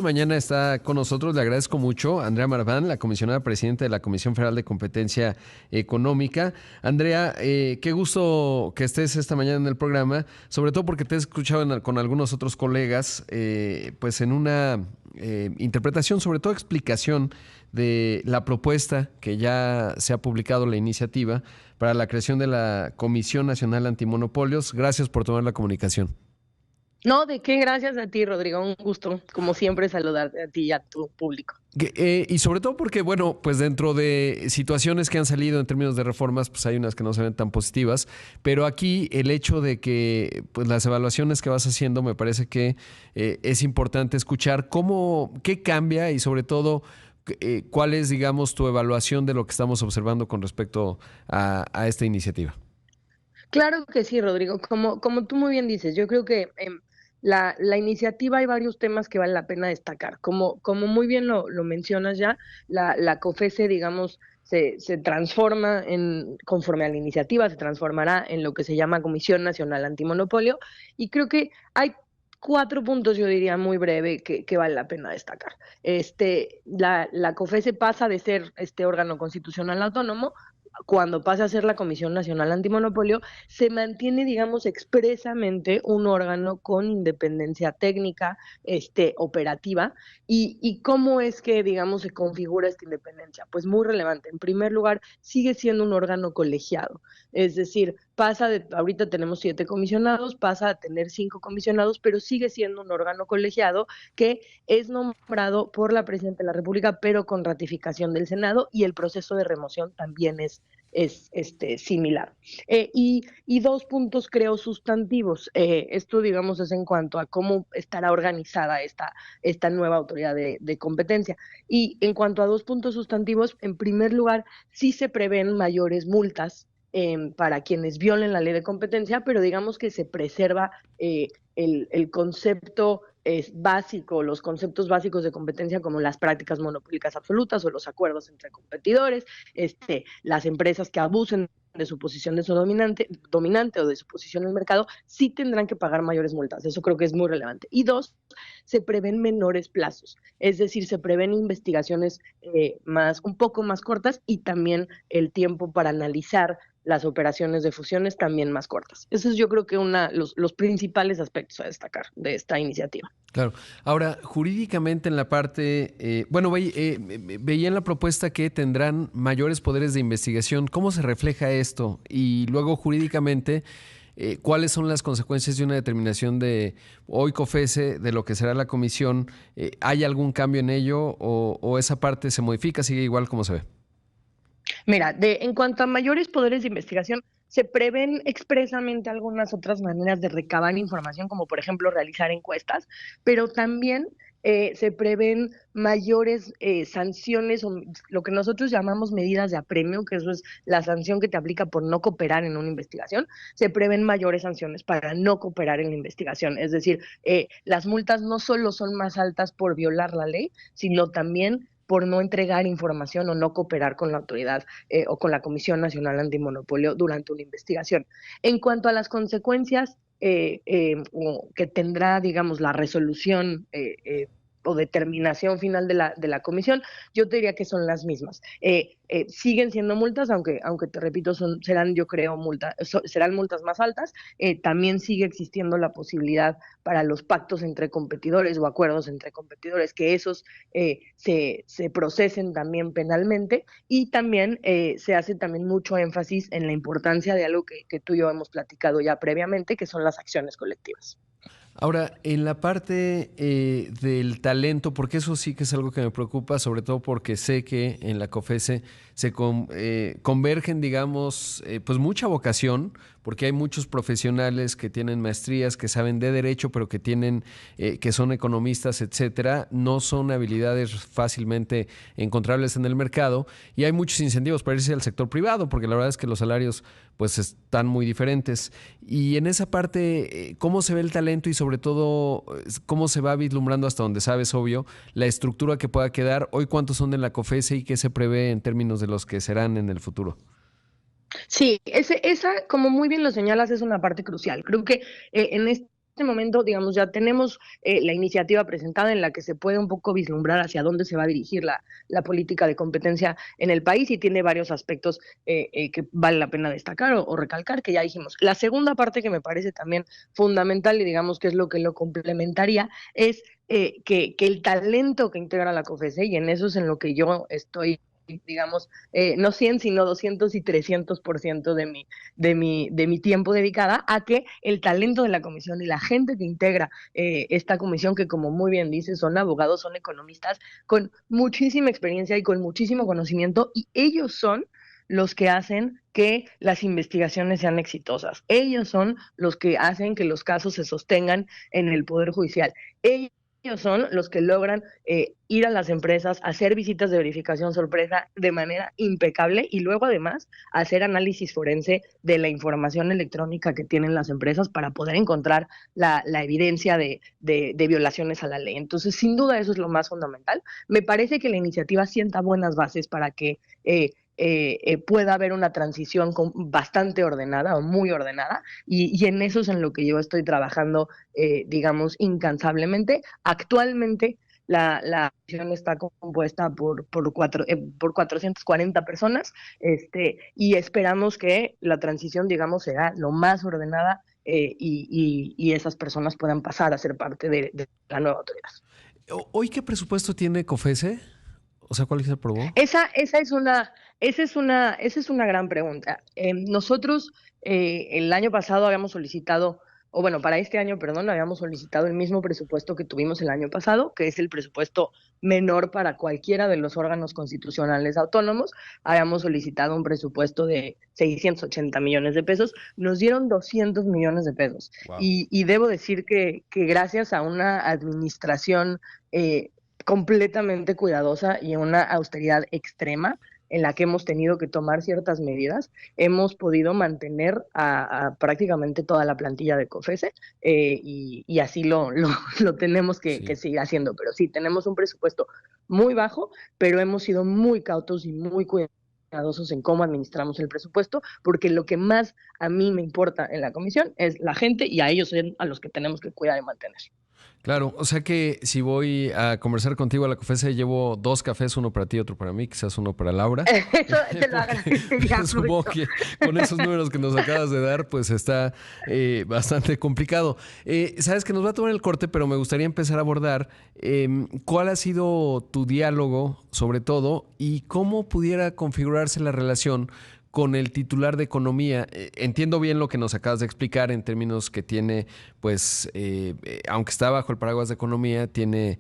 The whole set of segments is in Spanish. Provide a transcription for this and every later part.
Mañana está con nosotros, le agradezco mucho, Andrea Marván, la comisionada presidenta de la Comisión Federal de Competencia Económica. Andrea, qué gusto que estés esta mañana en el programa, sobre todo porque te he escuchado con algunos otros colegas, pues en una interpretación, sobre todo explicación de la propuesta que ya se ha publicado, la iniciativa para la creación de la Comisión Nacional Antimonopolios. Gracias por tomar la comunicación. No, de qué, gracias a ti, Rodrigo. Un gusto, como siempre, saludarte a ti y a tu público. Y sobre todo porque, bueno, pues dentro de situaciones que han salido en términos de reformas, pues hay unas que no se ven tan positivas, pero aquí el hecho de que pues las evaluaciones que vas haciendo me parece que es importante escuchar qué cambia y sobre todo cuál es, digamos, tu evaluación de lo que estamos observando con respecto a esta iniciativa. Claro que sí, Rodrigo. Como tú muy bien dices, yo creo que la iniciativa hay varios temas que vale la pena destacar. Como muy bien lo mencionas ya, la COFESE, digamos, se transforma conforme a la iniciativa, se transformará en lo que se llama Comisión Nacional Antimonopolio, y creo que hay cuatro puntos, yo diría muy breve, que vale la pena destacar. La COFESE pasa de ser este órgano constitucional autónomo. Cuando pasa a ser la Comisión Nacional Antimonopolio, se mantiene, digamos, expresamente un órgano con independencia técnica, operativa. ¿Y cómo es que, digamos, se configura esta independencia? Pues muy relevante. En primer lugar, sigue siendo un órgano colegiado. Es decir, ahorita tenemos 7 comisionados, pasa a tener 5 comisionados, pero sigue siendo un órgano colegiado que es nombrado por la Presidenta de la República, pero con ratificación del Senado, y el proceso de remoción también es similar. Y dos puntos creo sustantivos. Esto, digamos, es en cuanto a cómo estará organizada esta nueva autoridad de competencia. Y en cuanto a dos puntos sustantivos, en primer lugar, sí se prevén mayores multas para quienes violen la ley de competencia, pero digamos que se preserva el concepto básico, los conceptos básicos de competencia, como las prácticas monopólicas absolutas o los acuerdos entre competidores, las empresas que abusen de su posición de su dominante o de su posición en el mercado, sí tendrán que pagar mayores multas. Eso creo que es muy relevante. Y dos, se prevén menores plazos, es decir, se prevén investigaciones un poco más cortas, y también el tiempo para analizar las operaciones de fusiones también más cortas. Eso es, yo creo que los principales aspectos a destacar de esta iniciativa. Claro. Ahora, jurídicamente en la parte, veía en la propuesta que tendrán mayores poderes de investigación. ¿Cómo se refleja esto? Y luego, jurídicamente, ¿cuáles son las consecuencias de una determinación de hoy COFESE, de lo que será la comisión? ¿Hay algún cambio en ello o esa parte se modifica, sigue igual como se ve? Mira, en cuanto a mayores poderes de investigación, se prevén expresamente algunas otras maneras de recabar información, como por ejemplo realizar encuestas, pero también se prevén mayores sanciones, o lo que nosotros llamamos medidas de apremio, que eso es la sanción que te aplica por no cooperar en una investigación. Se prevén mayores sanciones para no cooperar en la investigación. Es decir, las multas no solo son más altas por violar la ley, sino también por no entregar información o no cooperar con la autoridad o con la Comisión Nacional Antimonopolio durante una investigación. En cuanto a las consecuencias que tendrá, digamos, la resolución o determinación final de la comisión, yo te diría que son las mismas. Siguen siendo multas, aunque te repito, serán, yo creo, serán multas más altas. También sigue existiendo la posibilidad para los pactos entre competidores o acuerdos entre competidores, que esos se procesen también penalmente, y también se hace también mucho énfasis en la importancia de algo que tú y yo hemos platicado ya previamente, que son las acciones colectivas. Ahora, en la parte del talento, porque eso sí que es algo que me preocupa, sobre todo porque sé que en la COFESE convergen, digamos, pues mucha vocación, porque hay muchos profesionales que tienen maestrías, que saben de derecho, pero que son economistas, etcétera. No son habilidades fácilmente encontrables en el mercado, y hay muchos incentivos para irse al sector privado, porque la verdad es que los salarios pues están muy diferentes. Y en esa parte, ¿cómo se ve el talento y sobre todo cómo se va vislumbrando, hasta donde sabes, obvio, la estructura que pueda quedar? Hoy, ¿cuántos son en la COFESE y qué se prevé en términos de los que serán en el futuro? Sí, esa, como muy bien lo señalas, es una parte crucial. Creo que en este este momento, digamos, ya tenemos la iniciativa presentada en la que se puede un poco vislumbrar hacia dónde se va a dirigir la política de competencia en el país y tiene varios aspectos que vale la pena destacar o recalcar, que ya dijimos. La segunda parte que me parece también fundamental y digamos que es lo que lo complementaría es que el talento que integra la COFESE, y en eso es en lo que yo estoy digamos, no 100, sino 200 y 300% de mi tiempo dedicada a que el talento de la comisión y la gente que integra esta comisión, que como muy bien dice, son abogados, son economistas, con muchísima experiencia y con muchísimo conocimiento, y ellos son los que hacen que las investigaciones sean exitosas. Ellos son los que hacen que los casos se sostengan en el Poder Judicial. Ellos son los que logran ir a las empresas, hacer visitas de verificación sorpresa de manera impecable y luego además hacer análisis forense de la información electrónica que tienen las empresas para poder encontrar la evidencia de violaciones a la ley. Entonces, sin duda, eso es lo más fundamental. Me parece que la iniciativa sienta buenas bases para que pueda haber una transición bastante ordenada o muy ordenada, y en eso es en lo que yo estoy trabajando, digamos, incansablemente. Actualmente la comisión está compuesta por 440 personas, y esperamos que la transición, digamos, será lo más ordenada y esas personas puedan pasar a ser parte de la nueva autoridad. ¿Hoy qué presupuesto tiene COFESE? O sea, ¿cuál se aprobó? Esa es una gran pregunta. Nosotros el año pasado habíamos solicitado, o bueno, para este año, perdón, habíamos solicitado el mismo presupuesto que tuvimos el año pasado, que es el presupuesto menor para cualquiera de los órganos constitucionales autónomos. Habíamos solicitado un presupuesto de 680 millones de pesos, nos dieron 200 millones de pesos. Wow. Y debo decir que gracias a una administración completamente cuidadosa y una austeridad extrema en la que hemos tenido que tomar ciertas medidas, hemos podido mantener a prácticamente toda la plantilla de COFESE, y así lo tenemos que Sí. seguir haciendo. Pero sí, tenemos un presupuesto muy bajo, pero hemos sido muy cautos y muy cuidadosos en cómo administramos el presupuesto, porque lo que más a mí me importa en la comisión es la gente, y a ellos son a los que tenemos que cuidar y mantener. Claro, o sea que si voy a conversar contigo a la COFESE, llevo 2 cafés, uno para ti, otro para mí, quizás uno para Laura. Eso te lo Porque agradecería supongo mucho. que con esos números que nos acabas de dar, pues está bastante complicado. Sabes que nos va a tomar el corte, pero me gustaría empezar a abordar cuál ha sido tu diálogo, sobre todo, y cómo pudiera configurarse la relación con el titular de Economía. Entiendo bien lo que nos acabas de explicar en términos que tiene, pues, aunque está bajo el paraguas de Economía, tiene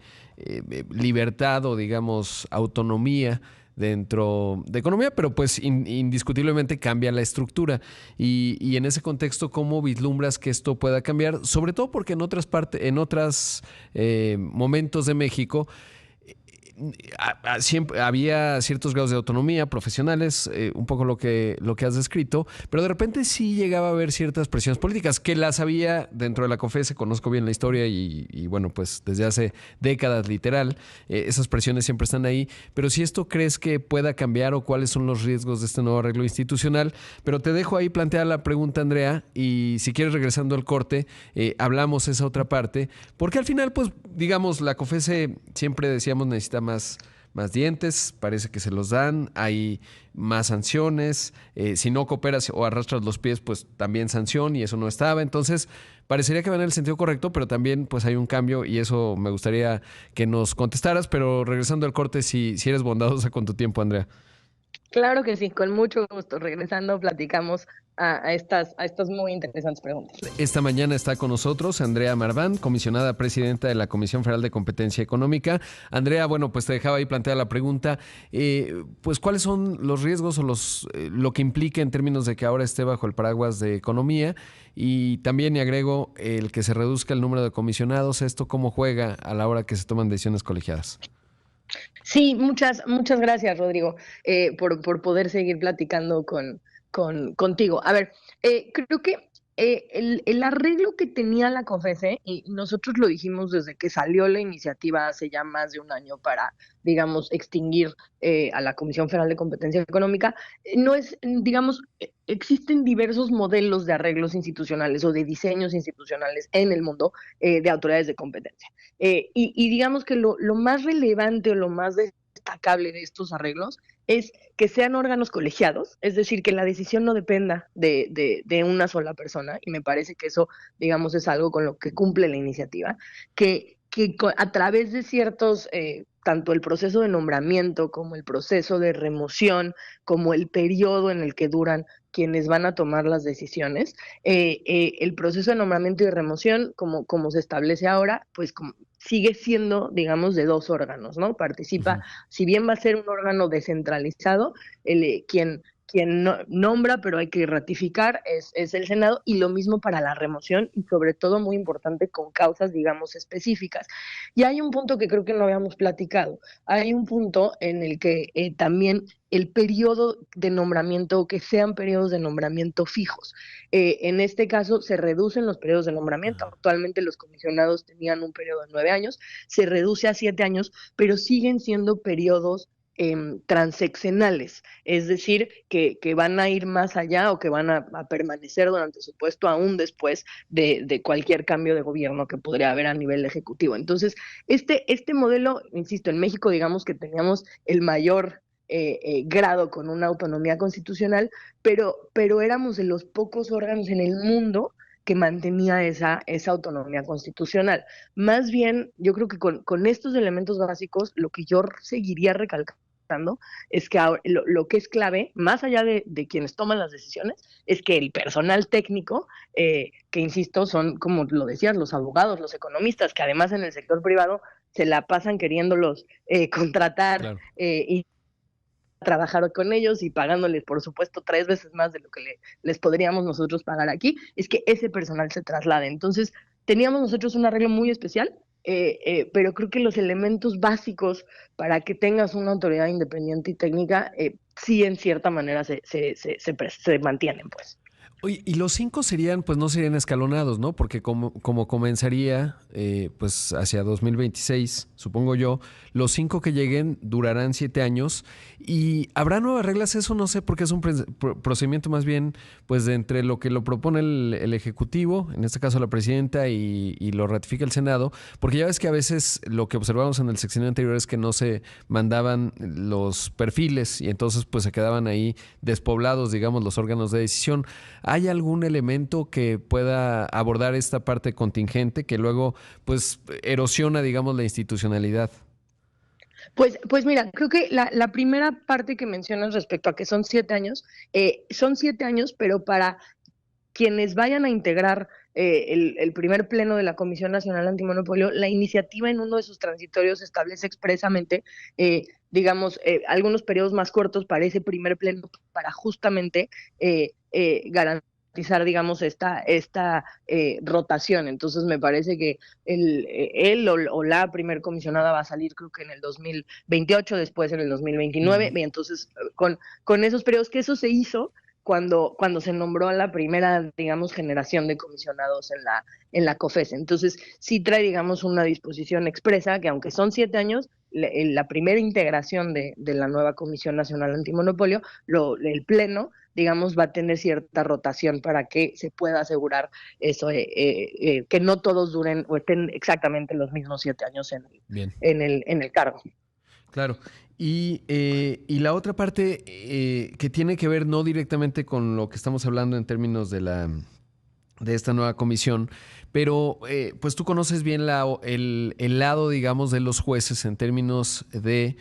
libertad o, digamos, autonomía dentro de Economía, pero pues indiscutiblemente cambia la estructura. Y en ese contexto, ¿cómo vislumbras que esto pueda cambiar? Sobre todo porque en otras partes, en otros momentos de México, siempre había ciertos grados de autonomía profesionales, un poco lo que has descrito, pero de repente sí llegaba a haber ciertas presiones políticas que las había dentro de la COFESE. Conozco bien la historia y bueno, pues desde hace décadas literal, esas presiones siempre están ahí. Pero si esto crees que pueda cambiar o cuáles son los riesgos de este nuevo arreglo institucional. Pero te dejo ahí plantear la pregunta, Andrea, y si quieres, regresando al corte, hablamos esa otra parte, porque al final, pues digamos, la COFESE siempre decíamos necesita más dientes, parece que se los dan, hay más sanciones, si no cooperas o arrastras los pies, pues también sanción, y eso no estaba. Entonces, parecería que va en el sentido correcto, pero también pues hay un cambio, y eso me gustaría que nos contestaras. Pero regresando al corte, si eres bondadosa con tu tiempo, Andrea. Claro que sí, con mucho gusto. Regresando, platicamos a estas muy interesantes preguntas. Esta mañana está con nosotros Andrea Marván, comisionada presidenta de la Comisión Federal de Competencia Económica. Andrea, bueno, pues te dejaba ahí plantear la pregunta, pues ¿cuáles son los riesgos o lo que implica en términos de que ahora esté bajo el paraguas de Economía? Y también, y agrego, el que se reduzca el número de comisionados, ¿esto cómo juega a la hora que se toman decisiones colegiadas? Sí, muchas gracias, Rodrigo, por poder seguir platicando contigo. A ver, creo que el arreglo que tenía la COFESE, y nosotros lo dijimos desde que salió la iniciativa hace ya más de un año para, digamos, extinguir a la Comisión Federal de Competencia Económica, no es, digamos, existen diversos modelos de arreglos institucionales o de diseños institucionales en el mundo de autoridades de competencia. Y digamos que lo más relevante o lo más destacable de estos arreglos es que sean órganos colegiados, es decir, que la decisión no dependa de una sola persona, y me parece que eso, digamos, es algo con lo que cumple la iniciativa, que a través de ciertos, tanto el proceso de nombramiento como el proceso de remoción, como el periodo en el que duran quienes van a tomar las decisiones, el proceso de nombramiento y de remoción, como se establece ahora, pues sigue siendo, digamos, de dos órganos, ¿no? Participa, si bien va a ser un órgano descentralizado, quien nombra, pero hay que ratificar, es el Senado, y lo mismo para la remoción, y sobre todo, muy importante, con causas, digamos, específicas. Y hay un punto que creo que no habíamos platicado, hay un punto en el que también el periodo de nombramiento, que sean periodos de nombramiento fijos. En este caso se reducen los periodos de nombramiento. Actualmente los comisionados tenían un periodo de 9 años, se reduce a 7 años, pero siguen siendo periodos transeccionales, es decir, que van a ir más allá o que van a permanecer durante su puesto aún después de cualquier cambio de gobierno que podría haber a nivel ejecutivo. Entonces, este modelo, insisto, en México digamos que teníamos el mayor grado con una autonomía constitucional, pero éramos de los pocos órganos en el mundo que mantenía esa autonomía constitucional. Más bien, yo creo que con estos elementos básicos, lo que yo seguiría recalcando es que ahora, lo que es clave, más allá de quienes toman las decisiones, es que el personal técnico, que insisto, son, como lo decías, los abogados, los economistas, que además en el sector privado se la pasan queriéndolos contratar Claro. Y trabajar con ellos y pagándoles, por supuesto, 3 veces más de lo que les podríamos nosotros pagar aquí, es que ese personal se traslade. Entonces, teníamos nosotros un arreglo muy especial, pero creo que los elementos básicos para que tengas una autoridad independiente y técnica, sí, en cierta manera, se mantienen, pues. Oye, y los 5 serían, pues no serían escalonados, ¿no? Porque como comenzaría, pues hacia 2026, supongo yo, los 5 que lleguen durarán 7 años y habrá nuevas reglas. Eso no sé, porque es un procedimiento más bien, pues de entre lo que lo propone el Ejecutivo, en este caso la Presidenta, y lo ratifica el Senado, porque ya ves que a veces lo que observamos en el sexenio anterior es que no se mandaban los perfiles y entonces pues se quedaban ahí despoblados, digamos, los órganos de decisión. ¿Hay algún elemento que pueda abordar esta parte contingente que luego pues erosiona, digamos, la institucionalidad? Pues mira, creo que la primera parte que mencionas respecto a que son 7 años, pero para quienes vayan a integrar el primer pleno de la Comisión Nacional Antimonopolio, la iniciativa en uno de sus transitorios establece expresamente, digamos, algunos periodos más cortos para ese primer pleno, para justamente garantizar, digamos, esta rotación. Entonces, me parece que él o la primer comisionada va a salir, creo que en el 2028, después en el 2029, y entonces con esos periodos, que eso se hizo cuando se nombró a la primera, digamos, generación de comisionados en la COFESE. Entonces, sí trae, digamos, una disposición expresa que, aunque son 7 años, la primera integración de la nueva Comisión Nacional Antimonopolio, el Pleno, digamos, va a tener cierta rotación para que se pueda asegurar eso, que no todos duren o estén exactamente los mismos 7 años Bien. en el cargo. Claro. Y la otra parte que tiene que ver no directamente con lo que estamos hablando en términos de esta nueva comisión, pero pues tú conoces bien el lado, digamos, de los jueces en términos de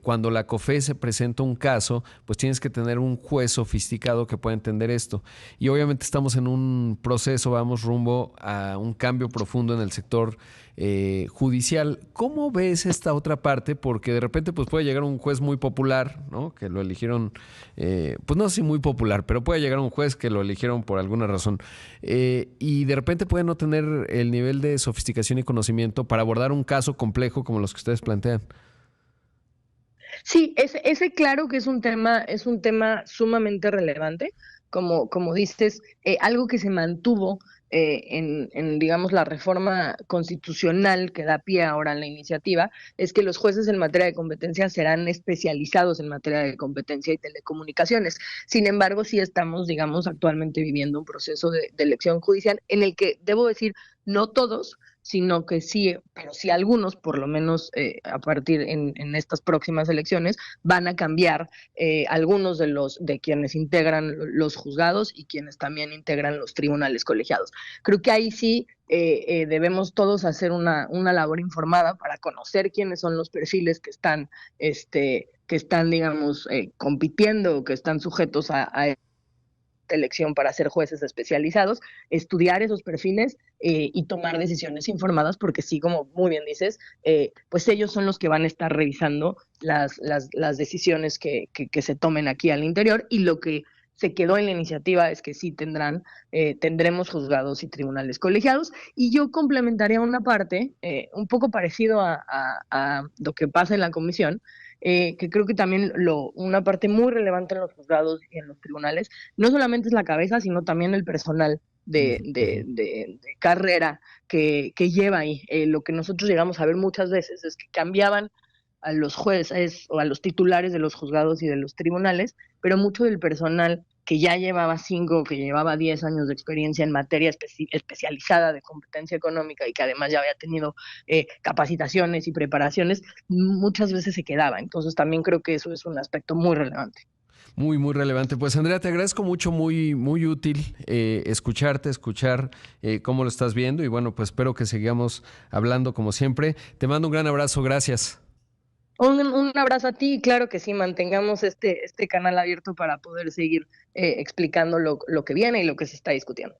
cuando la COFESE presenta un caso, pues tienes que tener un juez sofisticado que pueda entender esto. Y obviamente estamos en un proceso, vamos rumbo a un cambio profundo en el sector judicial. ¿Cómo ves esta otra parte? Porque de repente pues puede llegar un juez muy popular, ¿no? Que lo eligieron, pues no sé si muy popular, pero puede llegar un juez que lo eligieron por alguna razón. Y de repente puede no tener el nivel de sofisticación y conocimiento para abordar un caso complejo como los que ustedes plantean. Sí, ese claro que es un tema sumamente relevante. como dices, algo que se mantuvo digamos, la reforma constitucional que da pie ahora a la iniciativa, es que los jueces en materia de competencia serán especializados en materia de competencia y telecomunicaciones. Sin embargo, sí estamos, digamos, actualmente viviendo un proceso de elección judicial en el que, debo decir, no todos, sino que sí, pero sí algunos, por lo menos a partir en estas próximas elecciones, van a cambiar algunos de quienes integran los juzgados y quienes también integran los tribunales colegiados. Creo que ahí sí debemos todos hacer una labor informada para conocer quiénes son los perfiles que están digamos, compitiendo o que están sujetos a elección para ser jueces especializados, estudiar esos perfiles y tomar decisiones informadas, porque sí, como muy bien dices, pues ellos son los que van a estar revisando las decisiones que se tomen aquí al interior, y lo que se quedó en la iniciativa es que sí tendremos juzgados y tribunales colegiados, y yo complementaría una parte un poco parecido a lo que pasa en la comisión, que creo que también una parte muy relevante en los juzgados y en los tribunales no solamente es la cabeza, sino también el personal de carrera que lleva ahí. Lo que nosotros llegamos a ver muchas veces es que cambiaban a los jueces o a los titulares de los juzgados y de los tribunales, pero mucho del personal que ya llevaba 5, que llevaba 10 años de experiencia en materia especializada de competencia económica y que además ya había tenido capacitaciones y preparaciones, muchas veces se quedaba. Entonces también creo que eso es un aspecto muy relevante. Muy, muy relevante. Pues Andrea, te agradezco mucho, muy, muy útil escuchar cómo lo estás viendo y bueno, pues espero que sigamos hablando como siempre. Te mando un gran abrazo, gracias. Un abrazo a ti y claro que sí, mantengamos este canal abierto para poder seguir explicando lo que viene y lo que se está discutiendo.